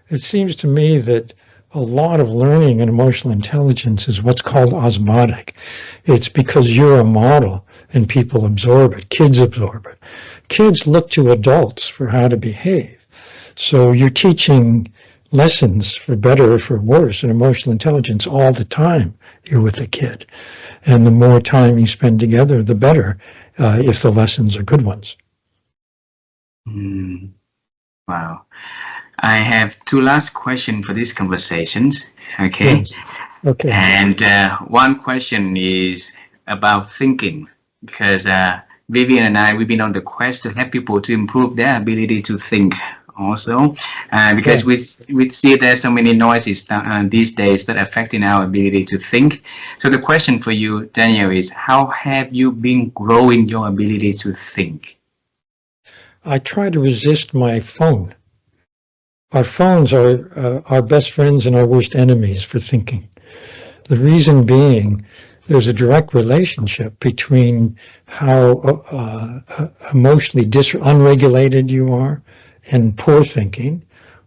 It seems to me that a lot of learning and emotional intelligence is what's called osmotic. It's because you're a model and people absorb it. Kids absorb it. Kids look to adults for how to behave. So you're teaching lessons for better or for worse in emotional intelligence all the time you're with a kid. And the more time you spend together, the better, if the lessons are good ones. Wow. I have two last questions for these conversations. Okay. Yes. Okay. And one question is about thinking, because Vivian and I, we've been on the quest to help people to improve their ability to think also, because we see there's so many noises these days that are affecting our ability to think. So the question for you, Daniel, is how have you been growing your ability to think? I try to resist my phone. Our phones are our best friends and our worst enemies for thinking. The reason being, there's a direct relationship between how emotionally unregulated you are and poor thinking,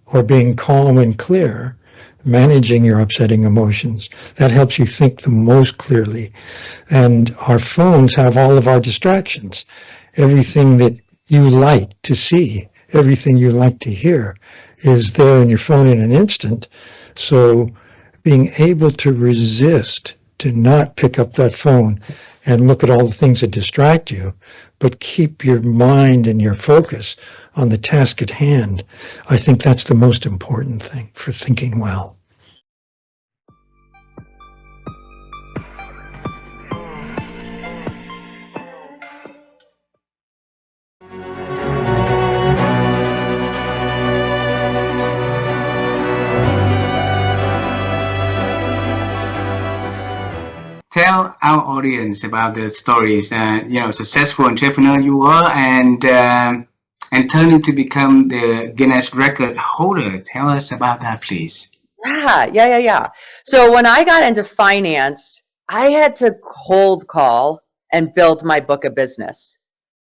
or being calm and clear, managing your upsetting emotions. That helps you think the most clearly. And our phones have all of our distractions. Everything that you like to see, everything you like to hear is there in your phone in an instant. So being able to resist, to not pick up that phone and look at all the things that distract you, but keep your mind and your focus on the task at hand, I think that's the most important thing for thinking well. Tell our audience about the stories, successful entrepreneur you are, and turning to become the Guinness record holder. Tell us about that, please. Yeah. So when I got into finance, I had to cold call and build my book of business,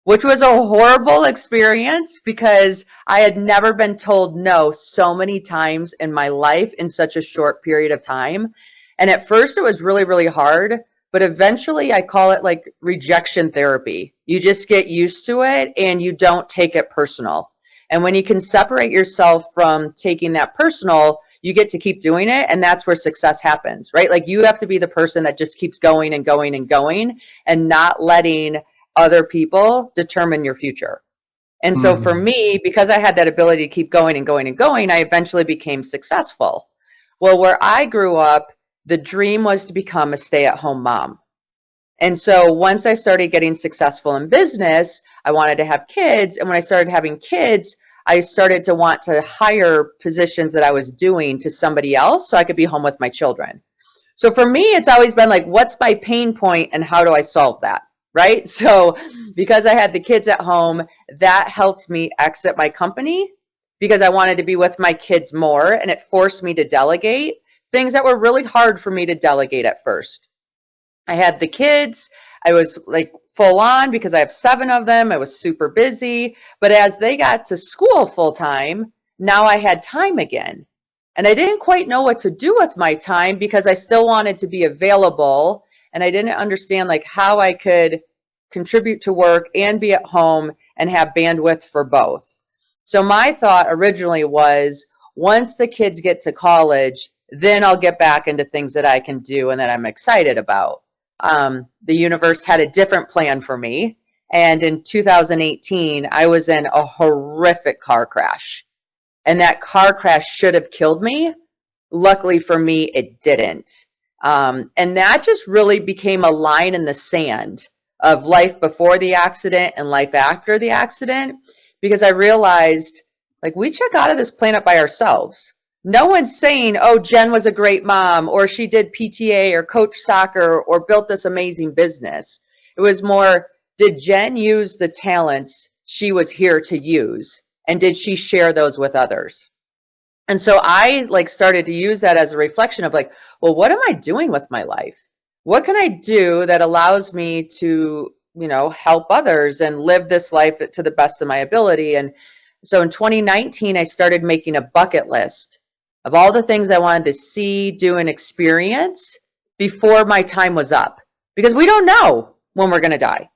which was a horrible experience because I had never been told no so many times in my life in such a short period of time. And at first it was really, really hard, but eventually I call it like rejection therapy. You just get used to it and you don't take it personal. And when you can separate yourself from taking that personal, you get to keep doing it. And that's where success happens, right? Like you have to be the person that just keeps going and going and going and not letting other people determine your future. And so for me, because I had that ability to keep going and going and going, I eventually became successful. Well, where I grew up, the dream was to become a stay-at-home mom. And so once I started getting successful in business, I wanted to have kids. And when I started having kids, I started to want to hire positions that I was doing to somebody else so I could be home with my children. So for me, it's always been like, what's my pain point and how do I solve that? Right? So because I had the kids at home, that helped me exit my company because I wanted to be with my kids more, and it forced me to delegate things that were really hard for me to delegate at first. I had the kids. I was like full on because I have 7 of them. I was super busy. But as they got to school full time, now I had time again. And I didn't quite know what to do with my time because I still wanted to be available. And I didn't understand like how I could contribute to work and be at home and have bandwidth for both. So my thought originally was once the kids get to college, then I'll get back into things that I can do and that I'm excited about. The universe had a different plan for me. And in 2018, I was in a horrific car crash. And that car crash should have killed me. Luckily for me, it didn't. And that just really became a line in the sand of life before the accident and life after the accident, because I realized like we check out of this planet by ourselves. No one's saying, oh, Jenn was a great mom, or she did PTA or coached soccer or built this amazing business. It was more, did Jenn use the talents she was here to use? And did she share those with others? And so I like started to use that as a reflection of like, well, what am I doing with my life? What can I do that allows me to, help others and live this life to the best of my ability? And So in 2019, I started making a bucket list of all the things I wanted to see, do, and experience before my time was up. Because we don't know when we're going to die.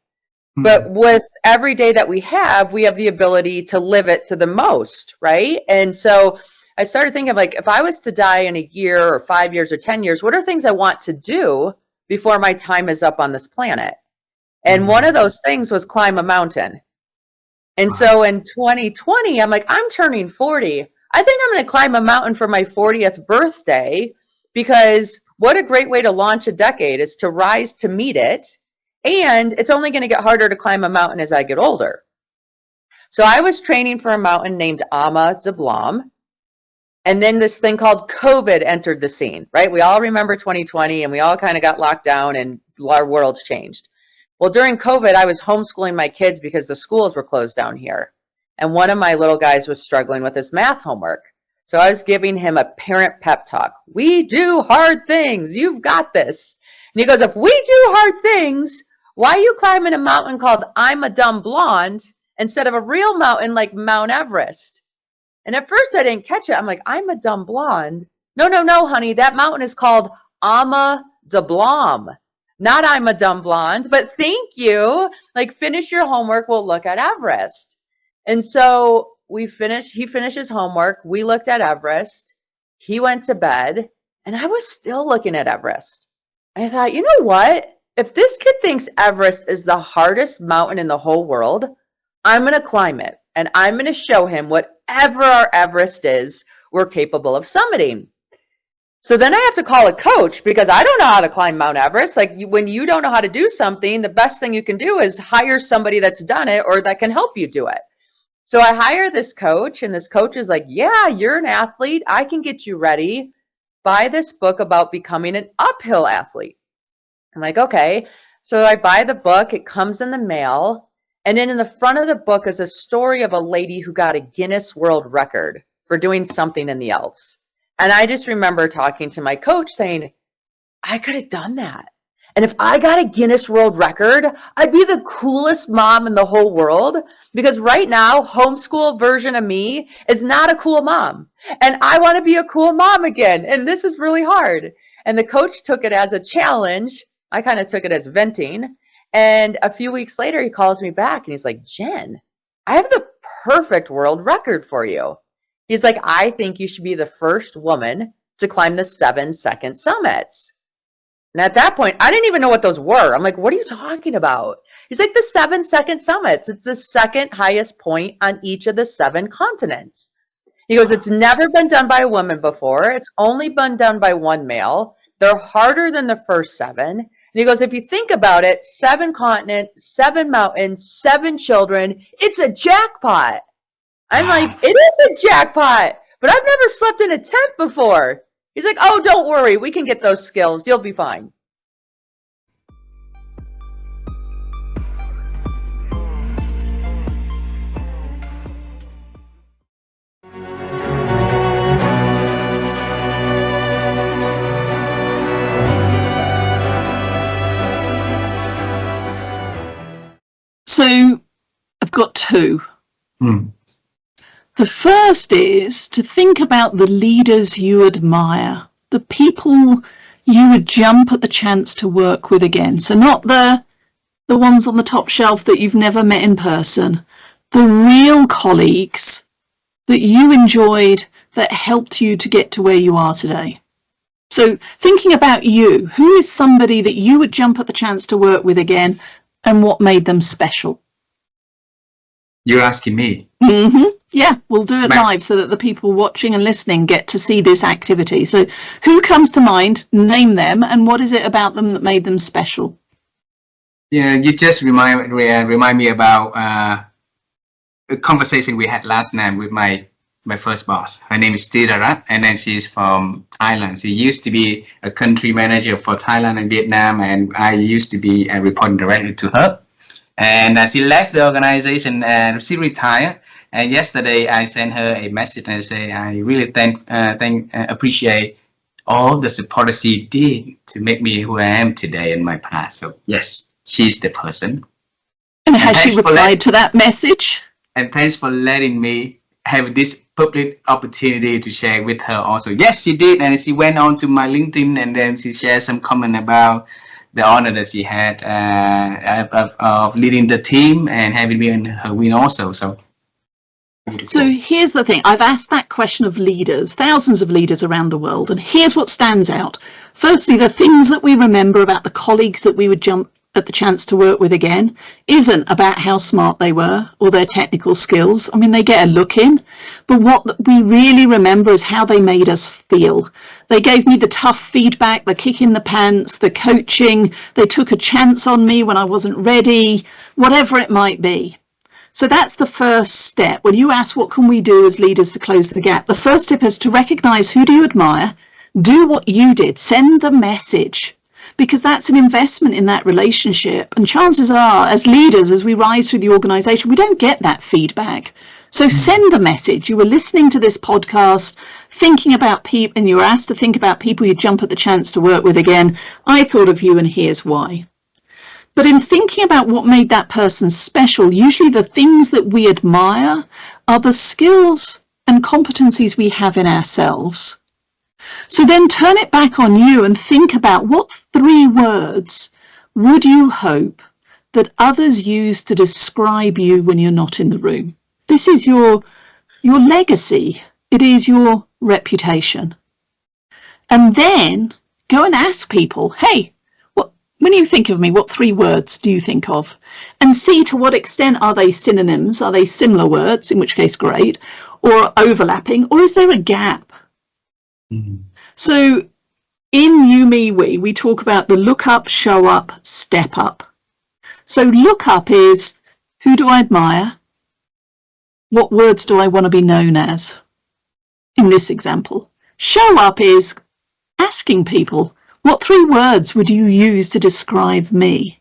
But with every day that we have the ability to live it to the most, right? And so I started thinking of like, if I was to die in a year or 5 years or 10 years, what are things I want to do before my time is up on this planet? And one of those things was climb a mountain. And so in 2020, I'm like, I'm turning 40. I think I'm going to climb a mountain for my 40th birthday, because what a great way to launch a decade is to rise to meet it. And it's only going to get harder to climb a mountain as I get older. So I was training for a mountain named Ama de Blanc. And then this thing called COVID entered the scene, right? We all remember 2020 and we all kind of got locked down and our worlds changed. Well, during COVID, I was homeschooling my kids because the schools were closed down here. And one of my little guys was struggling with his math homework. So I was giving him a parent pep talk. We do hard things. You've got this. And he goes, if we do hard things, why are you climbing a mountain called I'm a Dumb Blonde instead of a real mountain like Mount Everest? And at first I didn't catch it. I'm like, I'm a dumb blonde. No, honey. That mountain is called Ama de Blanc. Not I'm a dumb blonde, but thank you. Like, finish your homework. We'll look at Everest. And so he finished his homework. We looked at Everest. He went to bed and I was still looking at Everest. And I thought, you know what? If this kid thinks Everest is the hardest mountain in the whole world, I'm going to climb it. And I'm going to show him whatever our Everest is, we're capable of summiting. So then I have to call a coach because I don't know how to climb Mount Everest. Like, when you don't know how to do something, the best thing you can do is hire somebody that's done it or that can help you do it. So I hire this coach, and this coach is like, yeah, you're an athlete. I can get you ready. Buy this book about becoming an uphill athlete. I'm like, okay. So I buy the book. It comes in the mail. And then in the front of the book is a story of a lady who got a Guinness World Record for doing something in the Alps. And I just remember talking to my coach saying, I could have done that. And if I got a Guinness World Record, I'd be the coolest mom in the whole world, because right now, homeschool version of me is not a cool mom. And I want to be a cool mom again. And this is really hard. And the coach took it as a challenge. I kind of took it as venting. And a few weeks later, he calls me back and he's like, Jenn, I have the perfect world record for you. He's like, I think you should be the first woman to climb the 7-second summits. And at that point, I didn't even know what those were. I'm like, what are you talking about? He's like, the 7-second summits. It's the second highest point on each of the 7 continents. He goes, it's never been done by a woman before. It's only been done by one male. They're harder than the first 7. And he goes, if you think about it, 7 continents, 7 mountains, 7 children, it's a jackpot. I'm like, it is a jackpot, but I've never slept in a tent before. He's like, oh, don't worry. We can get those skills. You'll be fine. So I've got 2. The first is to think about the leaders you admire, the people you would jump at the chance to work with again. So not the ones on the top shelf that you've never met in person, the real colleagues that you enjoyed that helped you to get to where you are today. So thinking about you, who is somebody that you would jump at the chance to work with again, and what made them special? You're asking me? Yeah, we'll do it live so that the people watching and listening get to see this activity. So who comes to mind, name them, and what is it about them that made them special? Yeah, you just remind me about a conversation we had last night with my first boss. Her name is Tirarat, and then she's from Thailand. She used to be a country manager for Thailand and Vietnam, and I used to be reporting directly to her. And she left the organization and she retired. And yesterday I sent her a message and I say, I really appreciate all the support that she did to make me who I am today in my past. So yes, she's the person. And has she replied to that message? And thanks for letting me have this public opportunity to share with her also. Yes, she did. And she went on to my LinkedIn and then she shared some comment about the honor that she had of leading the team and having me in her win also. So here's the thing. I've asked that question of leaders, thousands of leaders around the world, and here's what stands out. Firstly, the things that we remember about the colleagues that we would jump at the chance to work with again isn't about how smart they were or their technical skills. I mean, they get a look in, but what we really remember is how they made us feel. They gave me the tough feedback, the kick in the pants, the coaching. They took a chance on me when I wasn't ready, whatever it might be. So that's the first step. When you ask what can we do as leaders to close the gap, the first step is to recognize who do you admire, do what you did, send the message, because that's an investment in that relationship. And chances are, as leaders, as we rise through the organization, we don't get that feedback. So send the message. You were listening to this podcast, thinking about people, and you were asked to think about people you jump at the chance to work with again. I thought of you, and here's why. But in thinking about what made that person special, usually the things that we admire are the skills and competencies we have in ourselves. So then turn it back on you and think about what 3 words would you hope that others use to describe you when you're not in the room. This is your legacy. It is your reputation. And then go and ask people, hey, when you think of me, what 3 words do you think of? And see to what extent are they synonyms? Are they similar words, in which case great, or overlapping, or is there a gap? Mm-hmm. So in You, Me, We talk about the look up, show up, step up. So look up is, who do I admire? What words do I want to be known as? In this example. Show up is asking people, what 3 words would you use to describe me?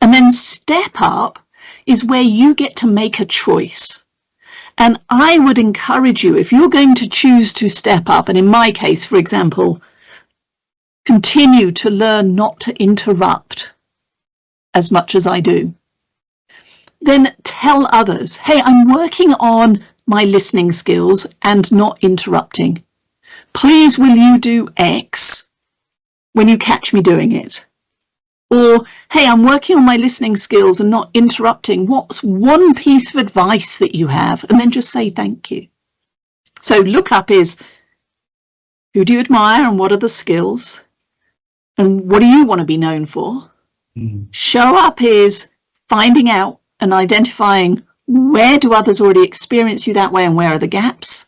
And then step up is where you get to make a choice. And I would encourage you, if you're going to choose to step up, and in my case, for example, continue to learn not to interrupt as much as I do, then tell others, hey, I'm working on my listening skills and not interrupting. Please, will you do X when you catch me doing it? Or, hey, I'm working on my listening skills and not interrupting. What's one piece of advice that you have? And then just say thank you. So look up is, who do you admire and what are the skills? And what do you want to be known for? Mm-hmm. Show up is finding out and identifying where do others already experience you that way and where are the gaps?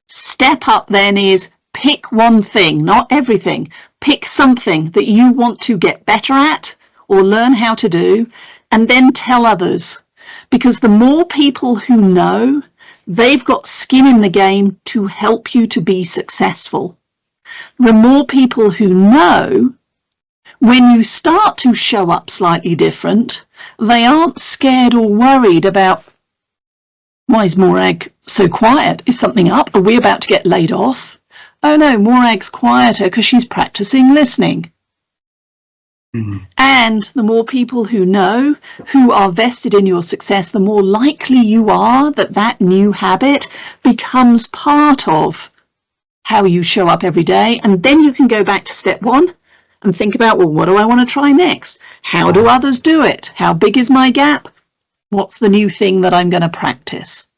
Step up then is pick one thing, not everything. Pick something that you want to get better at or learn how to do, and then tell others. Because the more people who know, they've got skin in the game to help you to be successful. The more people who know, when you start to show up slightly different, they aren't scared or worried about, why is Morag so quiet? Is something up? Are we about to get laid off? Oh no, Morag's quieter because she's practicing listening. Mm-hmm. And the more people who know, who are vested in your success, the more likely you are that that new habit becomes part of how you show up every day. And then you can go back to step 1 and think about, well, what do I want to try next? How do others do it? How big is my gap? What's the new thing that I'm going to practice?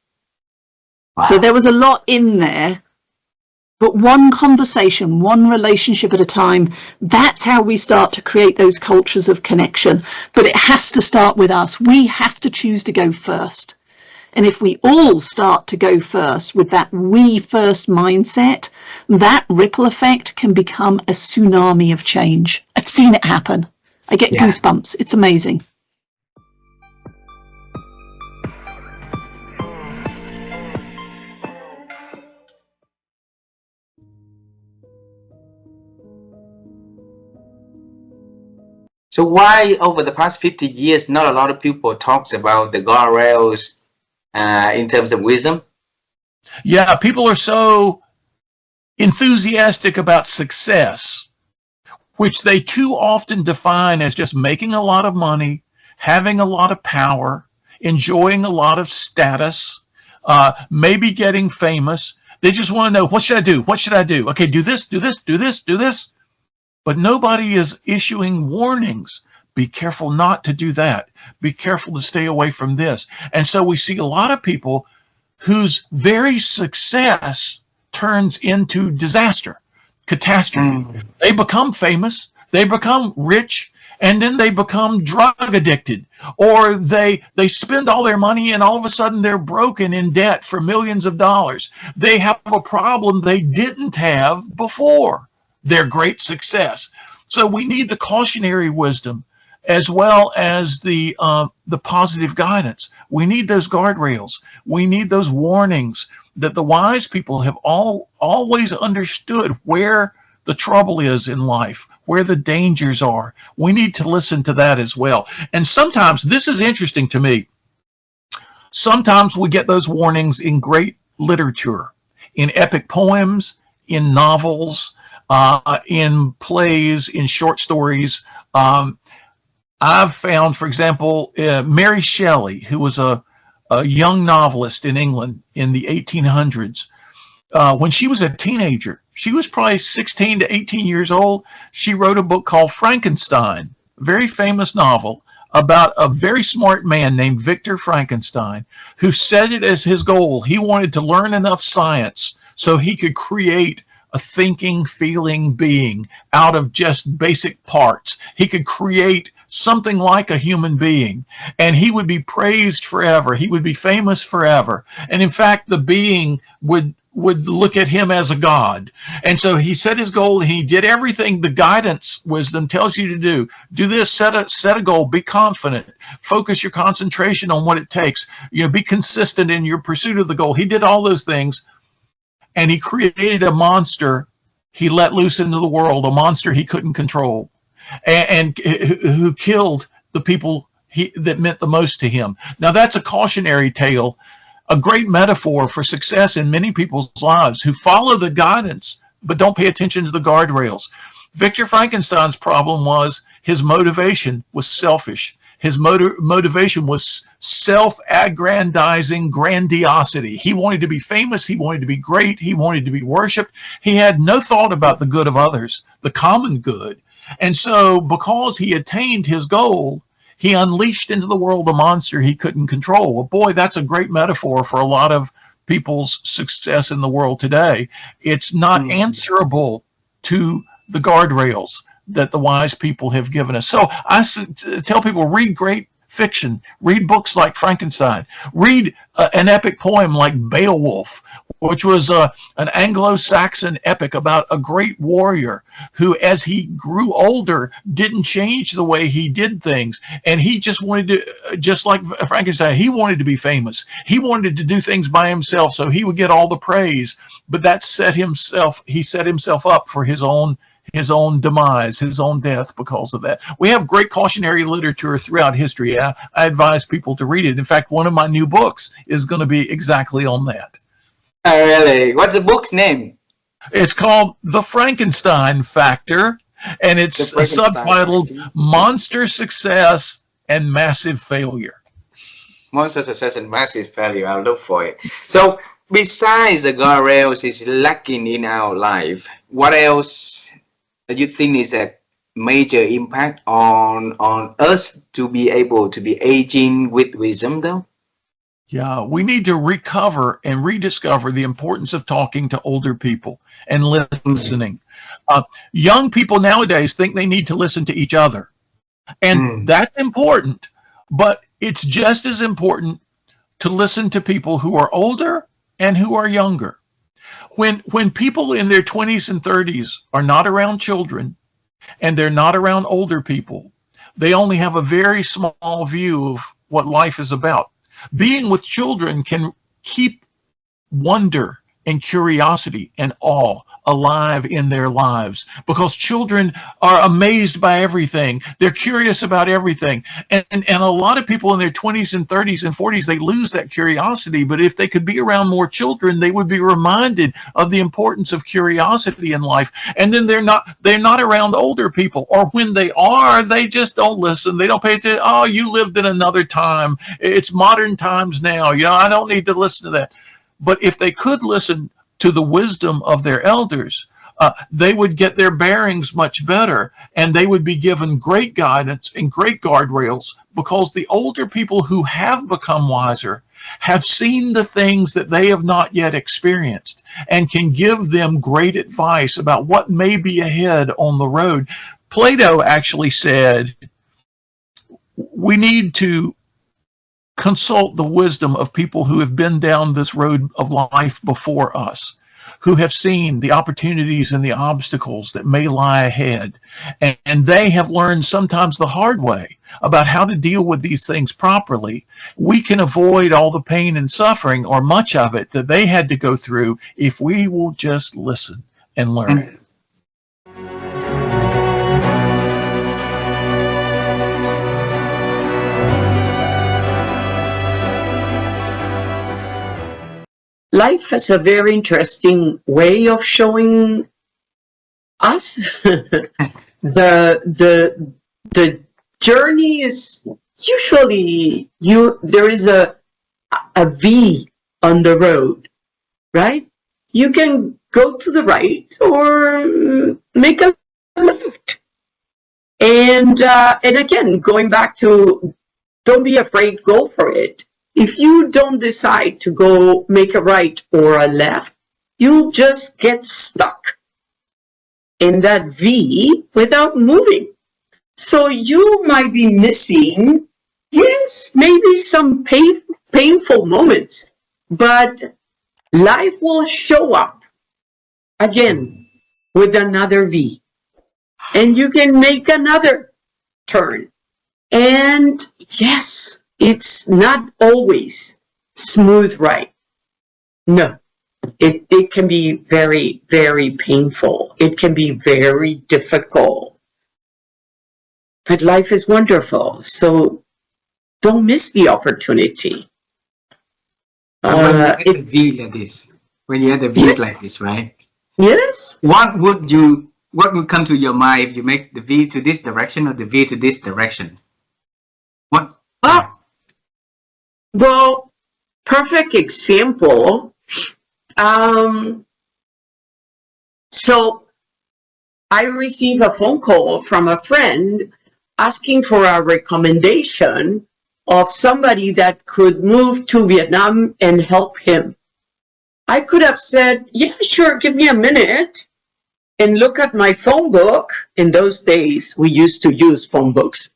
Wow. So there was a lot in there. But one conversation, one relationship at a time, that's how we start to create those cultures of connection. But it has to start with us. We have to choose to go first. And if we all start to go first with that we first mindset, that ripple effect can become a tsunami of change. I've seen it happen. I get goosebumps. It's amazing. So why over the past 50 years, not a lot of people talks about the guardrails in terms of wisdom? Yeah, people are so enthusiastic about success, which they too often define as just making a lot of money, having a lot of power, enjoying a lot of status, maybe getting famous. They just want to know, what should I do? What should I do? Okay, do this, do this, do this, do this. But nobody is issuing warnings. Be careful not to do that. Be careful to stay away from this. And so we see a lot of people whose very success turns into disaster, catastrophe. They become famous, they become rich, and then they become drug addicted, or they spend all their money and all of a sudden they're broken in debt for millions of dollars. They have a problem they didn't have before their great success. So we need the cautionary wisdom as well as the positive guidance. We need those guardrails. We need those warnings that the wise people have always understood where the trouble is in life, where the dangers are. We need to listen to that as well. And sometimes, this is interesting to me, sometimes we get those warnings in great literature, in epic poems, in novels, in plays, in short stories. I've found, for example, Mary Shelley, who was a young novelist in England in the 1800s. When she was a teenager, she was probably 16 to 18 years old. She wrote a book called Frankenstein, a very famous novel about a very smart man named Victor Frankenstein, who set it as his goal. He wanted to learn enough science so he could create a thinking, feeling being out of just basic parts. He could create something like a human being, and he would be praised forever. He would be famous forever. And in fact, the being would look at him as a god. And so he set his goal, and he did everything the guidance wisdom tells you to do. Do this, set a goal, be confident, focus your concentration on what it takes, be consistent in your pursuit of the goal. He did all those things, and he created a monster he let loose into the world, a monster he couldn't control, and who killed the people that meant the most to him. Now that's a cautionary tale, a great metaphor for success in many people's lives who follow the guidance but don't pay attention to the guardrails. Victor Frankenstein's problem was his motivation was selfish. His motivation was self-aggrandizing grandiosity. He wanted to be famous. He wanted to be great. He wanted to be worshipped. He had no thought about the good of others, the common good. And so because he attained his goal, he unleashed into the world a monster he couldn't control. Well, boy, that's a great metaphor for a lot of people's success in the world today. It's not answerable to the guardrails that the wise people have given us. So I tell people, read great fiction, read books like Frankenstein, read an epic poem like Beowulf, which was an Anglo-Saxon epic about a great warrior who, as he grew older, didn't change the way he did things. And he just wanted to, just like Frankenstein, he wanted to be famous. He wanted to do things by himself so he would get all the praise. But that he set himself up for his own demise, his own death because of that. We have great cautionary literature throughout history. I advise people to read it. In fact, one of my new books is going to be exactly on that. Oh, really? What's the book's name? It's called The Frankenstein Factor, and it's subtitled Monster Success and Massive Failure. Monster Success and Massive Failure. I'll look for it. So, besides the guardrails is lacking in our life, what else do you think is a major impact on us to be able to be aging with wisdom, though? Yeah, we need to recover and rediscover the importance of talking to older people and listening. Young people nowadays think they need to listen to each other, and that's important, but it's just as important to listen to people who are older and who are younger. When people in their 20s and 30s are not around children and they're not around older people, they only have a very small view of what life is about. Being with children can keep wonder and curiosity and awe alive in their lives, because children are amazed by everything. They're curious about everything. And a lot of people in their 20s and 30s and 40s, they lose that curiosity. But if they could be around more children, they would be reminded of the importance of curiosity in life. And then they're not around older people, or when they are, they just don't listen. They don't pay attention. Oh, you lived in another time. It's modern times now. You know, I don't need to listen to that. But if they could listen to the wisdom of their elders, they would get their bearings much better, and they would be given great guidance and great guardrails, because the older people who have become wiser have seen the things that they have not yet experienced, and can give them great advice about what may be ahead on the road. Plato actually said, we need to consult the wisdom of people who have been down this road of life before us, who have seen the opportunities and the obstacles that may lie ahead. And they have learned sometimes the hard way about how to deal with these things properly. We can avoid all the pain and suffering, or much of it, that they had to go through if we will just listen and learn. Life has a very interesting way of showing us. the journey is usually there is a V on the road, right? You can go to the right or make a left. And again, going back to don't be afraid, go for it. If you don't decide to go make a right or a left, you'll just get stuck in that V without moving. So you might be missing, yes, maybe some painful moments, but life will show up again with another V. And you can make another turn. And yes, it's not always smooth right. No, it can be very, very painful. It can be very difficult. But life is wonderful, so don't miss the opportunity. When you had a V like this, when you had a V Yes. like this, right? Yes. What would come to your mind if you make the V to this direction or the V to this direction? What? Well, perfect example. So I received a phone call from a friend asking for a recommendation of somebody that could move to Vietnam and help him. I could have said, yeah, sure, give me a minute and look at my phone book. In those days, we used to use phone books,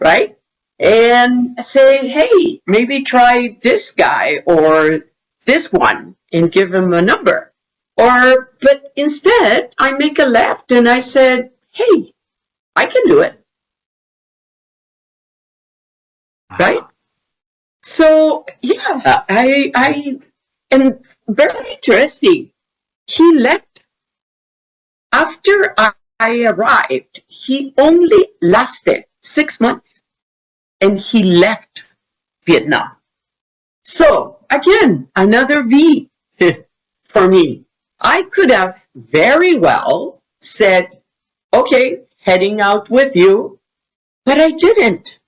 right? And say, hey, maybe try this guy or this one and give him a number. But instead, I make a left and I said, hey, I can do it. Right? So, yeah, and very interesting. He left. After I arrived, he only lasted 6 months and he left Vietnam. So, again, another V for me. I could have very well said, okay, heading out with you, but I didn't.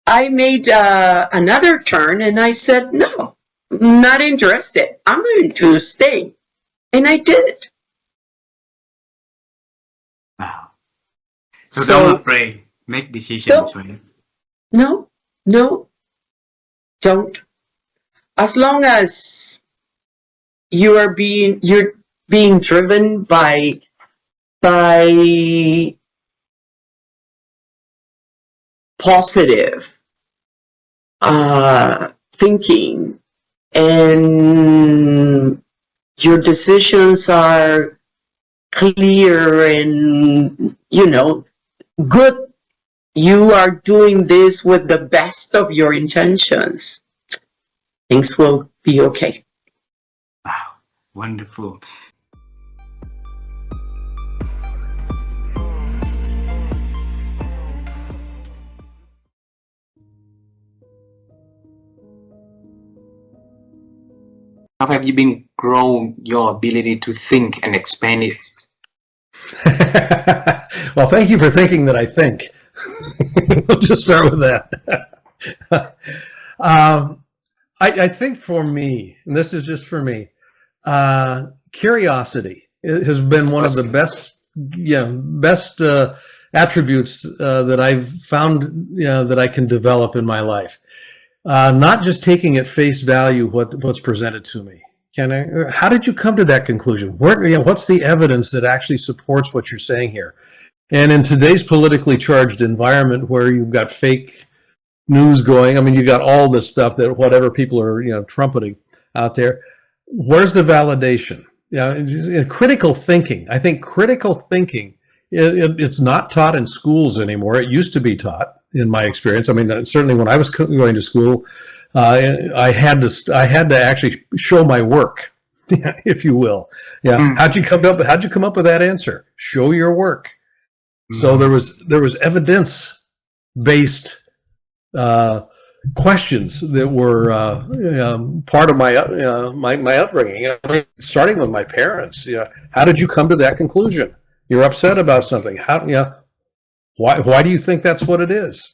I made another turn and I said, no, not interested. I'm going to stay. And I did it. Wow. So don't afraid. Make decisions, right? No, don't. As long as you're being driven by positive thinking, and your decisions are clear and good, you are doing this with the best of your intentions, things will be okay. Wow, wonderful. How have you been grow your ability to think and expand it? Well, thank you for thinking that I think. We'll just start with that. I think for me, and this is just for me, curiosity has been one of the best attributes that I've found that I can develop in my life. Not just taking at face value what's presented to me. How did you come to that conclusion? What's the evidence that actually supports what you're saying here? And in today's politically charged environment where you've got fake news going, I mean, you got all this stuff that whatever people are, trumpeting out there. Where's the validation? Critical thinking. I think critical thinking, it's not taught in schools anymore. It used to be taught, in my experience. I mean, certainly when I was going to school, I had to actually show my work, if you will. Yeah. How'd you come up with that answer? Show your work. So there was evidence-based questions that were part of my upbringing. I mean, starting with my parents. How did you come to that conclusion? You're upset about something. Why do you think that's what it is?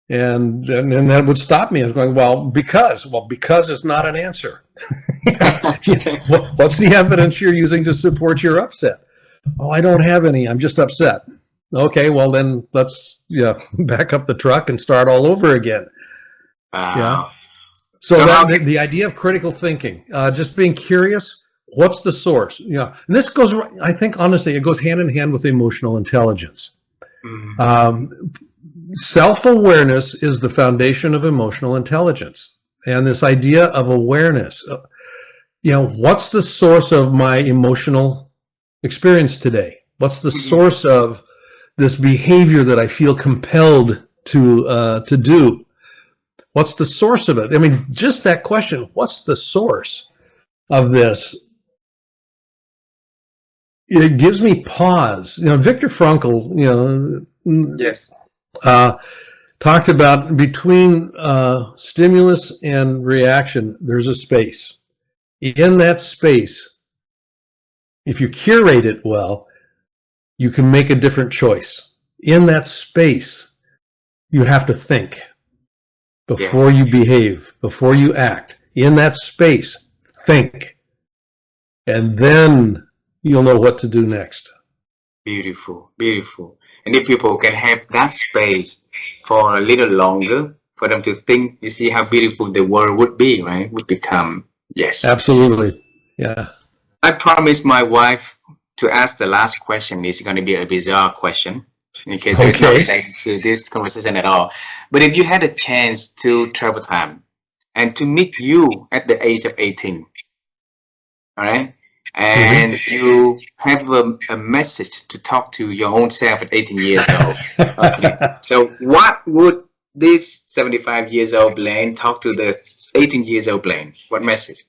And that would stop me. I was going, well, because it's not an answer. What's the evidence you're using to support your upset? Oh, I don't have any. I'm just upset. Okay, well then let's back up the truck and start all over again. Yeah. So the idea of critical thinking, just being curious. What's the source? And this goes. I think honestly, it goes hand in hand with emotional intelligence. Self-awareness is the foundation of emotional intelligence, and this idea of awareness. What's the source of my emotional experience today? What's the source of this behavior that I feel compelled to do? What's the source of it? I mean, just that question, what's the source of this? It gives me pause. Viktor Frankl, yes, talked about between stimulus and reaction, there's a space. In that space, if you curate it well, you can make a different choice. In that space, you have to think before you behave, before you act. In that space, think. And then you'll know what to do next. Beautiful, beautiful. And if people can have that space for a little longer, for them to think, you see how beautiful the world would be, right? Would become, yes. Absolutely, yeah. I promised my wife to ask the last question. It's going to be a bizarre question, in case it's not related to this conversation at all. But if you had a chance to travel time and to meet you at the age of 18, all right? And you have a message to talk to your own self at 18 years old. Okay. So what would this 75 years old Blaine talk to the 18 years old Blaine? What message?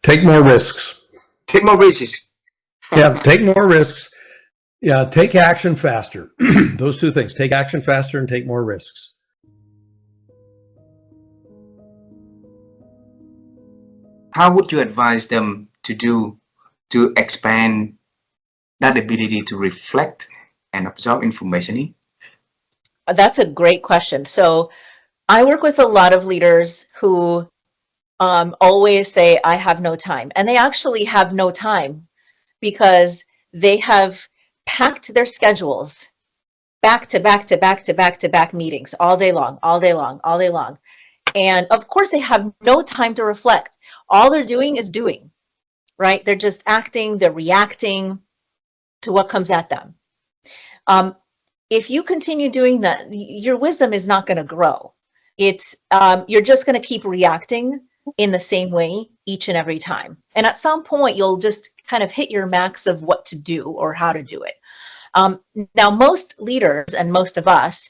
Take more risks. Take more risks. Yeah, take more risks. Yeah, take action faster. Those two things, take action faster and take more risks. How would you advise them to expand that ability to reflect and absorb information? That's a great question. So I work with a lot of leaders who always say, I have no time. And they actually have no time because they have packed their schedules back to back to back to back to back meetings all day long, all day long, all day long. And of course, they have no time to reflect. All they're doing is doing, right? They're just acting, they're reacting to what comes at them. If you continue doing that, your wisdom is not going to grow. It's you're just going to keep reacting in the same way each and every time. And at some point, you'll just kind of hit your max of what to do or how to do it. Now, most leaders and most of us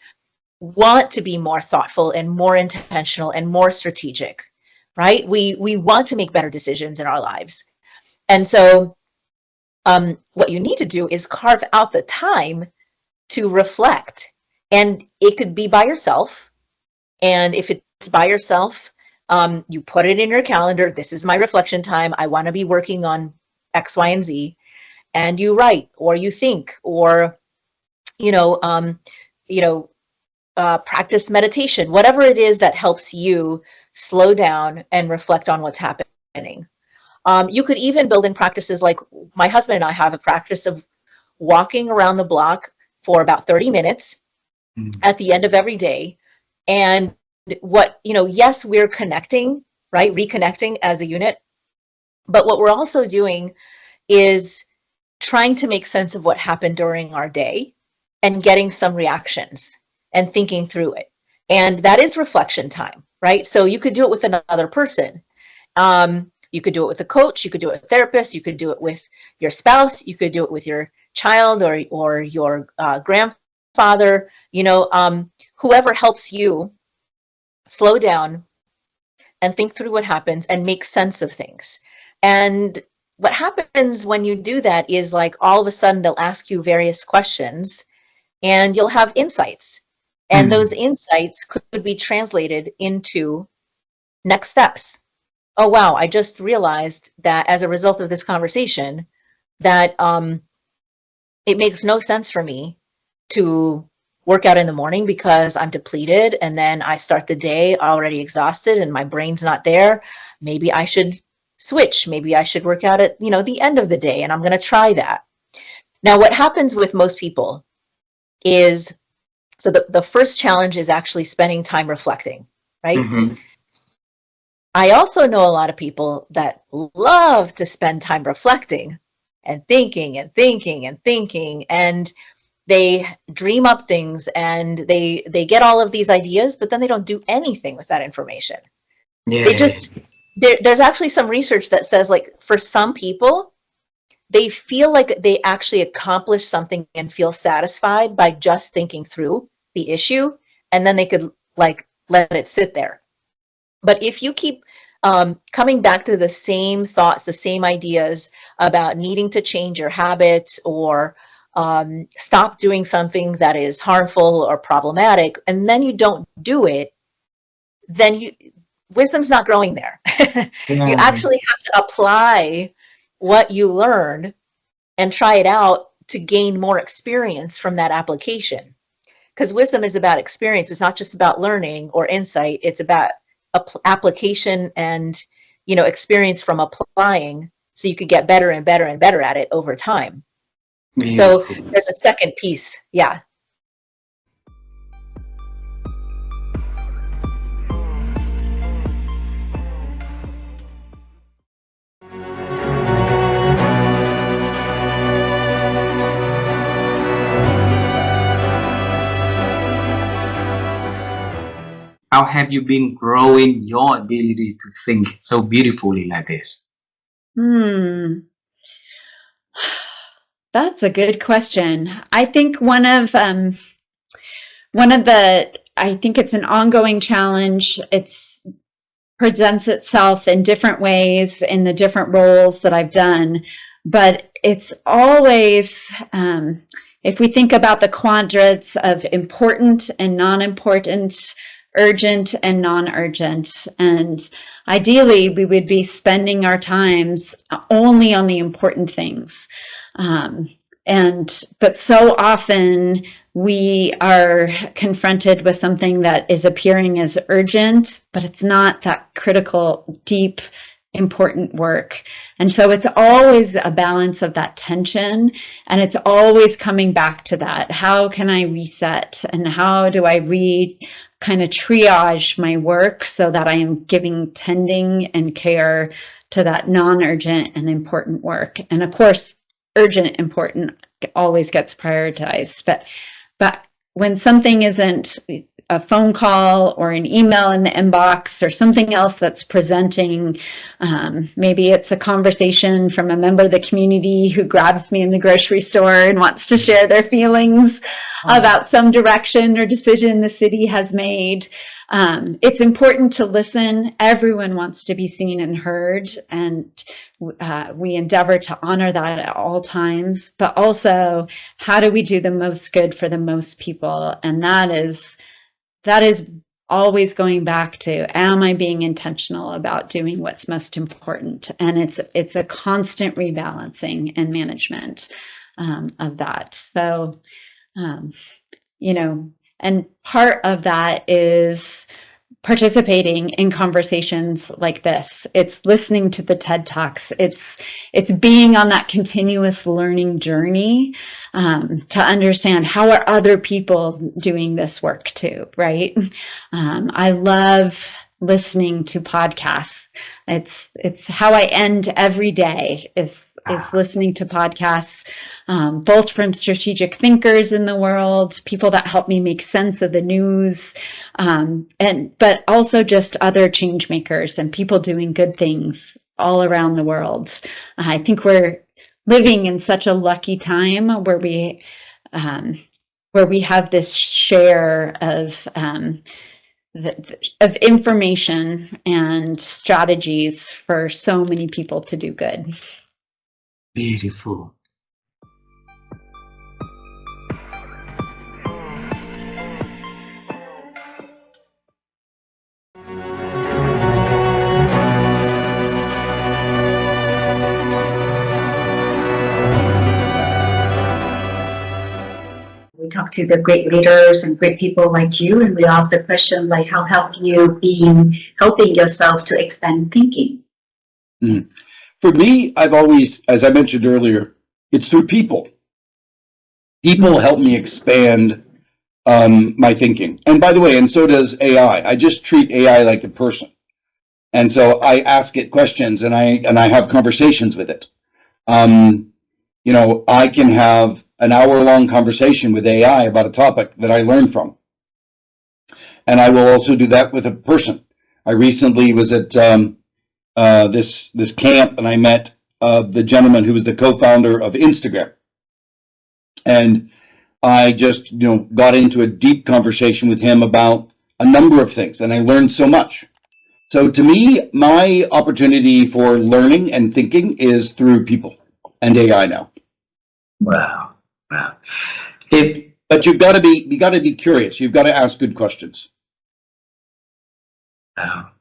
want to be more thoughtful and more intentional and more strategic, right? We want to make better decisions in our lives. And so what you need to do is carve out the time to reflect. And it could be by yourself. And if it's by yourself, You put it in your calendar. This is my reflection time. I want to be working on X, Y, and Z. And you write, or you think, or, practice meditation, whatever it is that helps you slow down and reflect on what's happening. You could even build in practices like my husband and I have a practice of walking around the block for about 30 minutes at the end of every day. And yes, we're connecting, right? Reconnecting as a unit. But what we're also doing is trying to make sense of what happened during our day and getting some reactions and thinking through it. And that is reflection time, right? So you could do it with another person. You could do it with a coach, you could do it with a therapist, you could do it with your spouse, you could do it with your child or your grandfather, whoever helps you slow down and think through what happens and make sense of things. And what happens when you do that is, like, all of a sudden they'll ask you various questions and you'll have insights. And those insights could be translated into next steps. Oh, wow, I just realized that as a result of this conversation that it makes no sense for me to work out in the morning because I'm depleted, and then I start the day already exhausted and my brain's not there. Maybe I should switch. Maybe I should work out at, the end of the day, and I'm going to try that. Now, what happens with most people is, so the first challenge is actually spending time reflecting, right? Mm-hmm. I also know a lot of people that love to spend time reflecting and thinking and thinking and thinking, and they dream up things and they get all of these ideas, but then they don't do anything with that information. Yeah. They just, there's actually some research that says, like, for some people, they feel like they actually accomplish something and feel satisfied by just thinking through the issue, and then they could, like, let it sit there. But if you keep coming back to the same thoughts, the same ideas about needing to change your habits or stop doing something that is harmful or problematic, and then you don't do it, then wisdom's not growing there. You actually have to apply what you learned and try it out to gain more experience from that application. Because wisdom is about experience. It's not just about learning or insight. It's about application and, experience from applying, so you could get better and better and better at it over time. So there's a second piece. Yeah. How have you been growing your ability to think so beautifully like this? That's a good question. I think I think it's an ongoing challenge. It's presents itself in different ways in the different roles that I've done, but it's always, if we think about the quadrants of important and non-important, urgent and non-urgent, and ideally we would be spending our times only on the important things. But so often we are confronted with something that is appearing as urgent, but it's not that critical, deep, important work. And so it's always a balance of that tension, and it's always coming back to that. How can I reset, and how do I kind of triage my work so that I am giving tending and care to that non-urgent and important work? And of course, urgent, important always gets prioritized. But when something isn't a phone call or an email in the inbox or something else that's presenting, maybe it's a conversation from a member of the community who grabs me in the grocery store and wants to share their feelings about some direction or decision the city has made. It's important to listen. Everyone wants to be seen and heard, and we endeavor to honor that at all times. But also, how do we do the most good for the most people? And that is always going back to, am I being intentional about doing what's most important? And it's a constant rebalancing and management of that. So, you know, and part of that is participating in conversations like this. It's listening to the TED Talks. It's being on that continuous learning journey to understand how are other people doing this work too, right? I love listening to podcasts. It's how I end every day is listening to podcasts, both from strategic thinkers in the world, people that help me make sense of the news, but also just other change makers and people doing good things all around the world. I think we're living in such a lucky time where we have this share of information and strategies for so many people to do good. Beautiful. We talk to the great leaders and great people like you, and we ask the question like, how have you been helping yourself to expand thinking? For me, I've always, as I mentioned earlier, it's through people. People help me expand my thinking. And by the way, and so does AI. I just treat AI like a person. And so I ask it questions and I have conversations with it. You know, I can have an hour-long conversation with AI about a topic that I learned from. And I will also do that with a person. I recently was at this camp and I met the gentleman who was the co-founder of Instagram. And I just, got into a deep conversation with him about a number of things, and I learned so much. So to me, my opportunity for learning and thinking is through people and AI now. Wow. But you got to be curious. You've got to ask good questions. Wow.